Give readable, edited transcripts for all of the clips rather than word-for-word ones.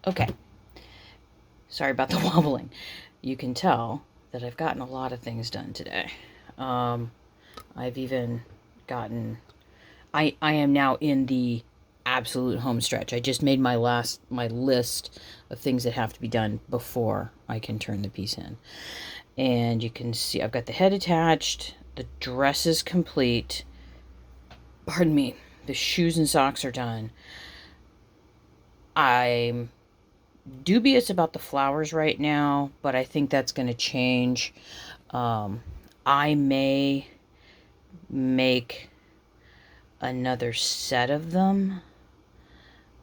Okay. Sorry about the wobbling. You can tell that I've gotten a lot of things done today. I've even gotten... I am now in the absolute home stretch. I just made my list of things that have to be done before I can turn the piece in. And you can see I've got the head attached. The dress is complete. Pardon me. The shoes and socks are done. I'm dubious about the flowers right now, but I think that's going to change. I may make another set of them.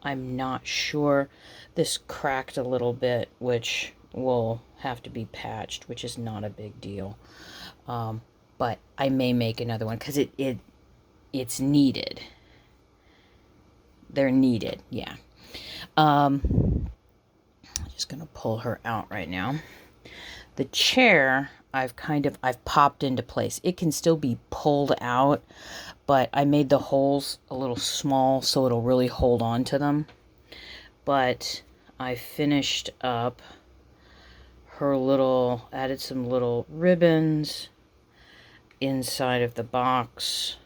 I'm not sure. This cracked a little bit, which will have to be patched, which is not a big deal. But I may make another one because it's needed. They're needed, yeah. Just gonna pull her out right now. The chair, I've popped into place. It can still be pulled out, but I made the holes a little small so it'll really hold on to them. But I finished up her added some little ribbons inside of the box.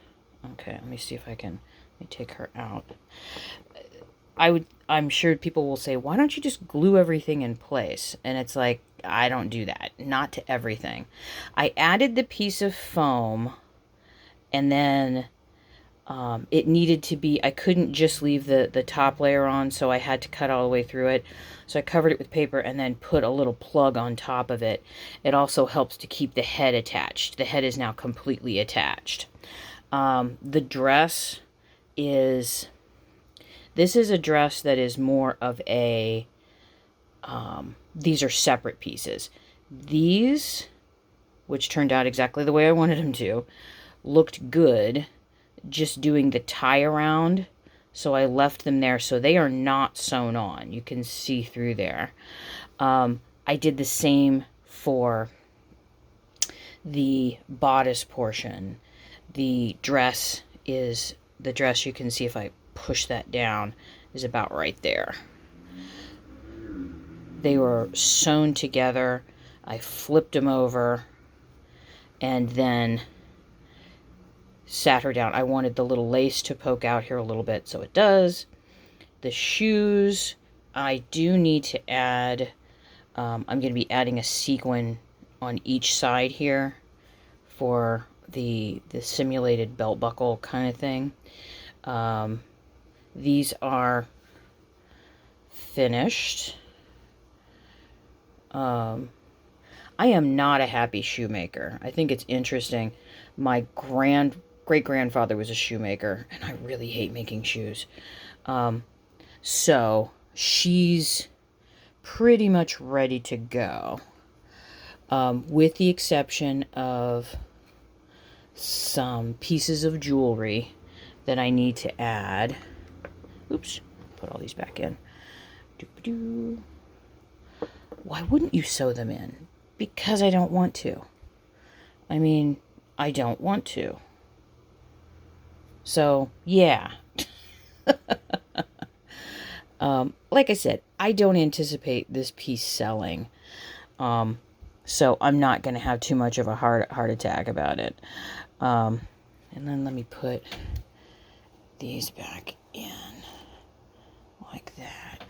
Okay, let me see if let me take her out. I'm sure people will say, why don't you just glue everything in place? And it's like, I don't do that. Not to everything. I added the piece of foam, and then it needed to be, I couldn't just leave the top layer on, so I had to cut all the way through it. So I covered it with paper and then put a little plug on top of it. It also helps to keep the head attached. The head is now completely attached. The dress is... This is a dress that is more of a, these are separate pieces. These, which turned out exactly the way I wanted them to, looked good just doing the tie around. So I left them there. So they are not sewn on. You can see through there. I did the same for the bodice portion. The dress, you can see if I push that down, is about right there. They were sewn together. I flipped them over and then sat her down. I wanted the little lace to poke out here a little bit, so it does. The shoes, I do need to add, I'm going to be adding a sequin on each side here for the simulated belt buckle kind of thing. These are finished. I am not a happy shoemaker. I think it's interesting. My great-grandfather was a shoemaker, and I really hate making shoes. So she's pretty much ready to go, with the exception of some pieces of jewelry that I need to add. Oops, put all these back in. Doo-ba-doo. Why wouldn't you sew them in? Because I don't want to. I mean, I don't want to. So, yeah. Like I said, I don't anticipate this piece selling. So I'm not going to have too much of a heart attack about it. And then let me put these back in. Like that.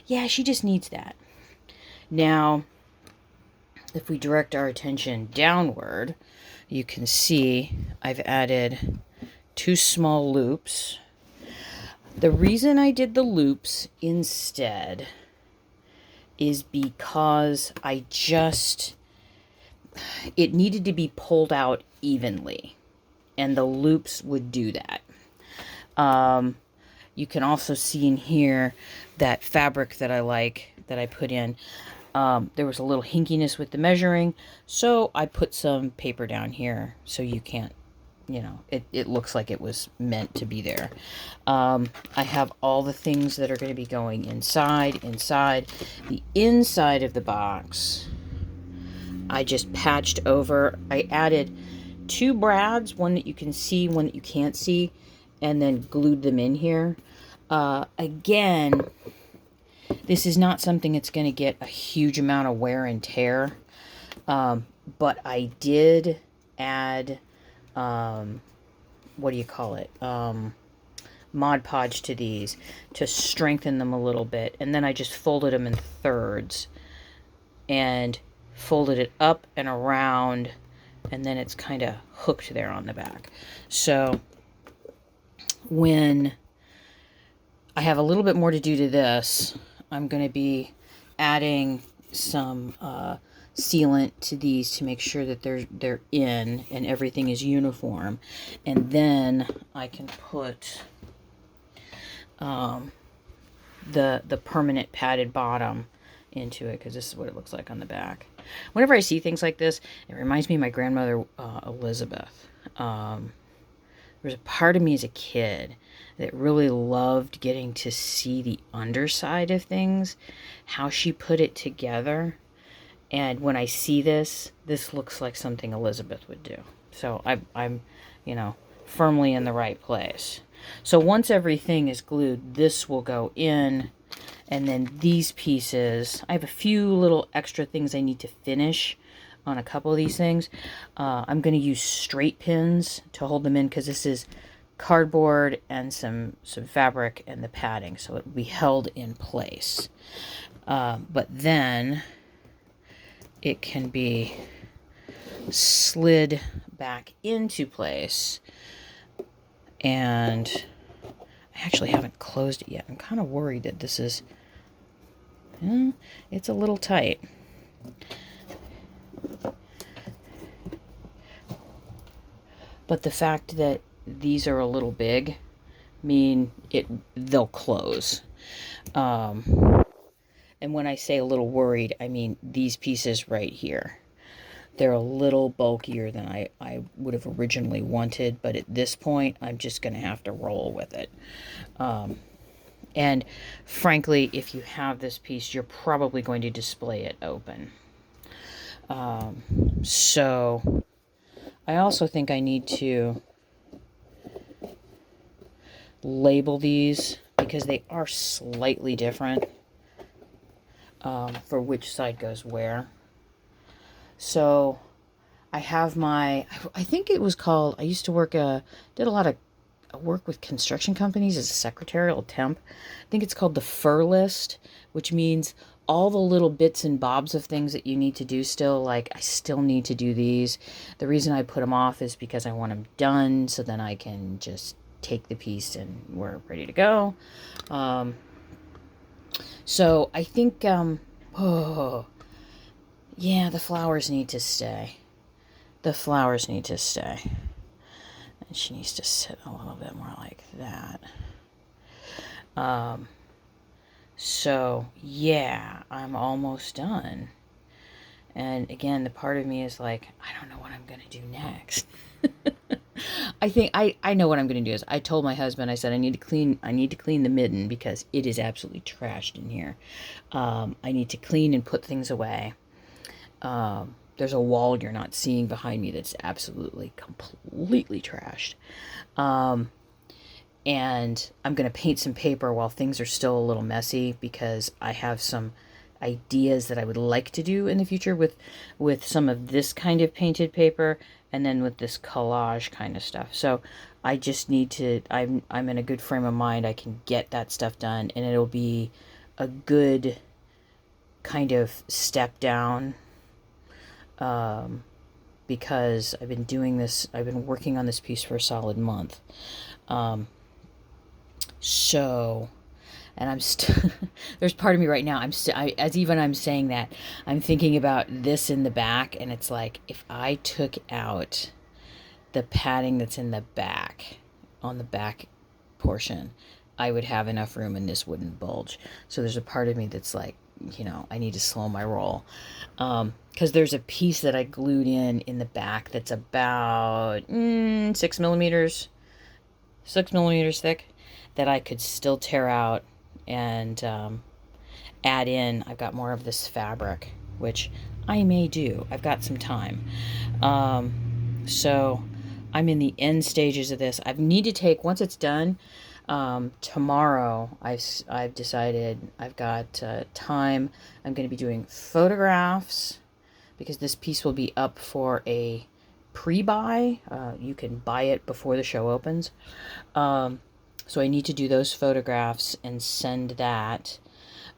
Yeah, she just needs that. Now, if we direct our attention downward, you can see I've added 2 small loops. The reason I did the loops instead is because it needed to be pulled out evenly, and the loops would do that. You can also see in here that fabric that I like, that I put in. There was a little hinkiness with the measuring, so I put some paper down here so you can't, it looks like it was meant to be there. I have all the things that are going to be going inside. The inside of the box, I just patched over. I added 2 brads, one that you can see, one that you can't see, and then glued them in here. Again, This is not something that's going to get a huge amount of wear and tear. But I did add, what do you call it? Mod Podge to these to strengthen them a little bit. And then I just folded them in thirds and folded it up and around, and then it's kind of hooked there on the back. So when I have a little bit more to do to this, I'm going to be adding some sealant to these to make sure that they're in and everything is uniform. And then I can put the permanent padded bottom into it, because this is what it looks like on the back. Whenever I see things like this, it reminds me of my grandmother Elizabeth. There's a part of me as a kid that really loved getting to see the underside of things, how she put it together. And when I see this looks like something Elizabeth would do. So I'm, firmly in the right place. So once everything is glued, this will go in. And then these pieces, I have a few little extra things I need to finish on a couple of these things. I'm going to use straight pins to hold them in, because this is cardboard and some fabric and the padding, so it will be held in place. But then it can be slid back into place. And I actually haven't closed it yet. I'm kind of worried that this is, it's a little tight. But the fact that these are a little big mean they'll close. And when I say a little worried, I mean these pieces right here. They're a little bulkier than I would have originally wanted, but at this point, I'm just going to have to roll with it. And frankly, if you have this piece, you're probably going to display it open. So I also think I need to label these, because they are slightly different for which side goes where. So I have I think it was called, I used to did a lot of work with construction companies as a secretarial temp. I think it's called the fur list, which means all the little bits and bobs of things that you need to do still. Like, I still need to do these. The reason I put them off is because I want them done, so then I can just take the piece and we're ready to go. So I think, yeah, the flowers need to stay. The flowers need to stay. And she needs to sit a little bit more like that. So, yeah, I'm almost done. And again, the part of me is like, I don't know what I'm going to do next. I think I know what I'm going to do. Is I told my husband, I said, I need to clean the midden, because it is absolutely trashed in here. I need to clean and put things away. There's a wall you're not seeing behind me that's absolutely, completely trashed. And I'm going to paint some paper while things are still a little messy, because I have some ideas that I would like to do in the future with some of this kind of painted paper, and then with this collage kind of stuff. So I just need to, I'm in a good frame of mind. I can get that stuff done, and it'll be a good kind of step down, because I've been working on this piece for a solid month. So, and I'm still, there's part of me right now, I'm saying that, I'm thinking about this in the back, and it's like, if I took out the padding that's in the back, on the back portion, I would have enough room and this wouldn't bulge. So there's a part of me that's like, I need to slow my roll. Because there's a piece that I glued in the back that's about 6 millimeters thick, that I could still tear out and add in. I've got more of this fabric, which I may do. I've got some time. So I'm in the end stages of this. I need to take, once it's done, Tomorrow, I've decided I've got time. I'm going to be doing photographs because this piece will be up for a pre-buy. You can buy it before the show opens. So I need to do those photographs and send that.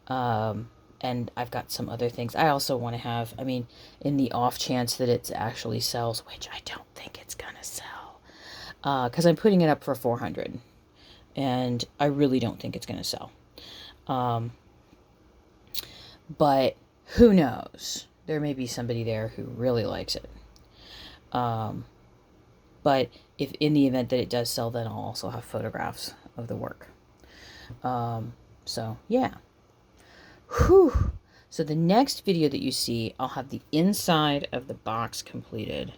And I've got some other things. I also want to have, I mean, in the off chance that it actually sells, which I don't think it's going to sell, because I'm putting it up for 400 and I really don't think it's going to sell. But who knows? There may be somebody there who really likes it. But if in the event that it does sell, then I'll also have photographs of the work. So yeah. Whew. So the next video that you see, I'll have the inside of the box completed.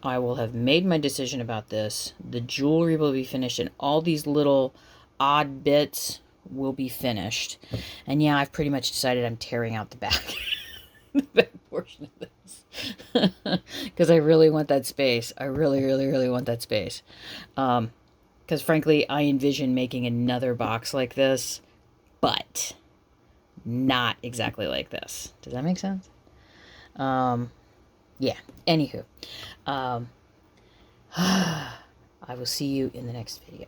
I will have made my decision about this. The jewelry will be finished, and all these little odd bits will be finished. And yeah, I've pretty much decided I'm tearing out the back, the back portion of this, because I really want that space. I really, really, really want that space. Because frankly, I envision making another box like this, but not exactly like this. Does that make sense? Yeah. Anywho, I will see you in the next video.